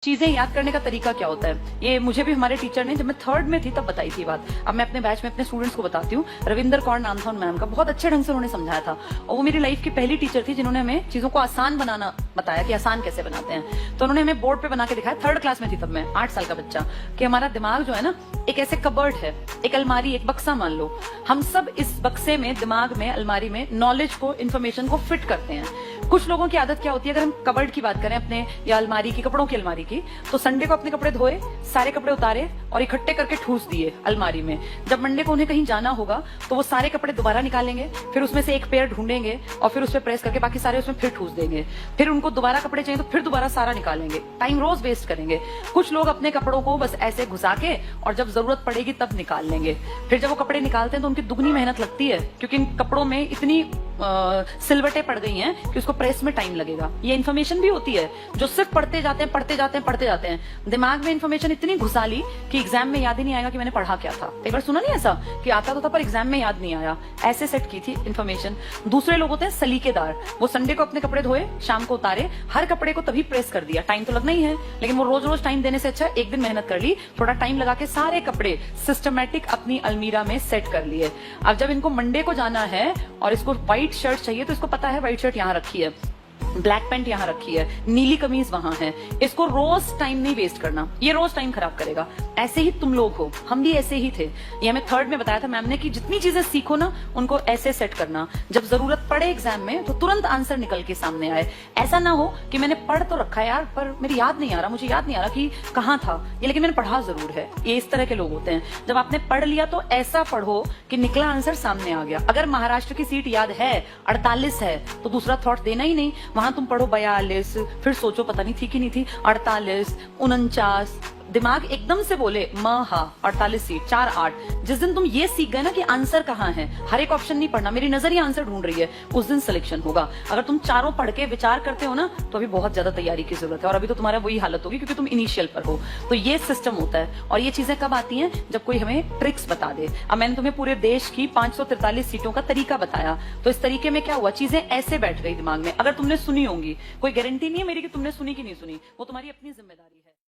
चीजें याद करने का तरीका क्या होता है, ये मुझे भी हमारे टीचर ने जब मैं 3rd में थी तब बताई थी बात। अब मैं अपने बैच में अपने स्टूडेंट्स को बताती हूँ। रविंदर कौर नाम था उन मैम का, बहुत अच्छे ढंग से उन्होंने समझाया था और वो मेरी लाइफ की पहली टीचर थी जिन्होंने हमें चीजों को आसान बनाना बताया कि आसान कैसे बनाते हैं। तो उन्होंने हमें बोर्ड पे बना के दिखाया, 3rd क्लास में थी तब मैं, 8 साल का बच्चा, कि हमारा दिमाग जो है ना एक ऐसे कबर्ड है, एक अलमारी, एक बक्सा मान लो। हम सब इस बक्से में, दिमाग में, अलमारी में नॉलेज को, इन्फॉर्मेशन को फिट करते हैं। कुछ लोगों की आदत क्या होती है, अगर हम कबर्ड की बात करें अपने या अलमारी की, कपड़ों की अलमारी की, तो संडे को अपने कपड़े धोए, सारे कपड़े उतारे और इकट्ठे करके ठूस दिए अलमारी में। जब मंडे को उन्हें कहीं जाना होगा तो वो सारे कपड़े दोबारा निकालेंगे, फिर उसमें से एक पेयर ढूंढेंगे और फिर उस पर प्रेस करके बाकी सारे उसमें फिर ठूस देंगे। फिर उनको दोबारा कपड़े चाहिए तो फिर दोबारा सारा निकालेंगे। टाइम रोज वेस्ट करेंगे। कुछ लोग अपने कपड़ों को बस ऐसे घुसा के और जब जरूरत पड़ेगी तब निकाल लेंगे। फिर जब वो कपड़े निकालते हैं तो उनकी दुगनी मेहनत लगती है, क्योंकि इन कपड़ों में इतनी सिलवटें पड़ गई हैं कि उसको प्रेस में टाइम लगेगा। ये इन्फॉर्मेशन भी होती है जो सिर्फ पढ़ते जाते हैं। दिमाग में इन्फॉर्मेशन इतनी घुसा ली कि एग्जाम में याद ही नहीं आएगा कि मैंने पढ़ा क्या था। एक बार सुना नहीं ऐसा कि आता तो था पर एग्जाम में याद नहीं आया, ऐसे सेट की थी इन्फॉर्मेशन। दूसरे लोग होते हैं सलीकेदार, वो संडे को अपने कपड़े धोए, शाम को उतारे, हर कपड़े को तभी प्रेस कर दिया। टाइम तो लगना ही है, लेकिन वो रोज रोज टाइम देने से अच्छा एक दिन मेहनत कर ली, थोड़ा टाइम लगा के सारे कपड़े सिस्टमैटिक अपनी अलमीरा में सेट कर लिए। अब जब इनको मंडे को जाना है और इसको व्हाइट शर्ट चाहिए तो इसको पता है व्हाइट शर्ट यहाँ रखी है, ब्लैक पैंट यहाँ रखी है, नीली कमीज वहां है। इसको रोज टाइम नहीं वेस्ट करना, ये रोज टाइम खराब करेगा। ऐसे ही तुम लोग हो, हम भी ऐसे ही थे। ये हमें 3rd में बताया था मैम ने कि जितनी चीजें सीखो ना उनको ऐसे सेट करना, जब जरूरत पड़े एग्जाम में तो तुरंत आंसर निकल के सामने आए। ऐसा ना हो कि मैंने पढ़ तो रखा है यार पर मेरी याद नहीं आ रहा, मुझे याद नहीं आ रहा कि कहाँ था ये, लेकिन मैंने पढ़ा जरूर है। ये इस तरह के लोग होते हैं। जब आपने पढ़ लिया तो ऐसा पढ़ो कि निकला आंसर सामने आ गया। अगर महाराष्ट्र की सीट याद है 48 है तो दूसरा थॉट देना ही नहीं, वहां तुम पढ़ो 42, फिर सोचो पता नहीं थी कि नहीं थी, 48, 49, दिमाग एकदम से बोले महा 48 सीट 4 8। जिस दिन तुम ये सीख गए ना कि आंसर कहाँ है, हर एक ऑप्शन नहीं पढ़ना, मेरी नजर ही आंसर ढूंढ रही है, उस दिन सिलेक्शन होगा। अगर तुम चारों पढ़ के विचार करते हो ना तो अभी बहुत ज्यादा तैयारी की जरूरत है, और अभी तो तुम्हारा वही हालत होगी क्योंकि तुम इनिशियल पर हो। तो ये सिस्टम होता है और ये चीजें कब आती हैं, जब कोई हमें ट्रिक्स बता दे। अब मैंने तुम्हें पूरे देश की 543 सीटों का तरीका बताया, तो इस तरीके में क्या हुआ, चीजें ऐसे बैठ गई दिमाग में। अगर तुमने सुनी होंगी, कोई गारंटी नहीं है मेरी कि तुमने सुनी कि नहीं सुनी, वो तुम्हारी अपनी जिम्मेदारी है।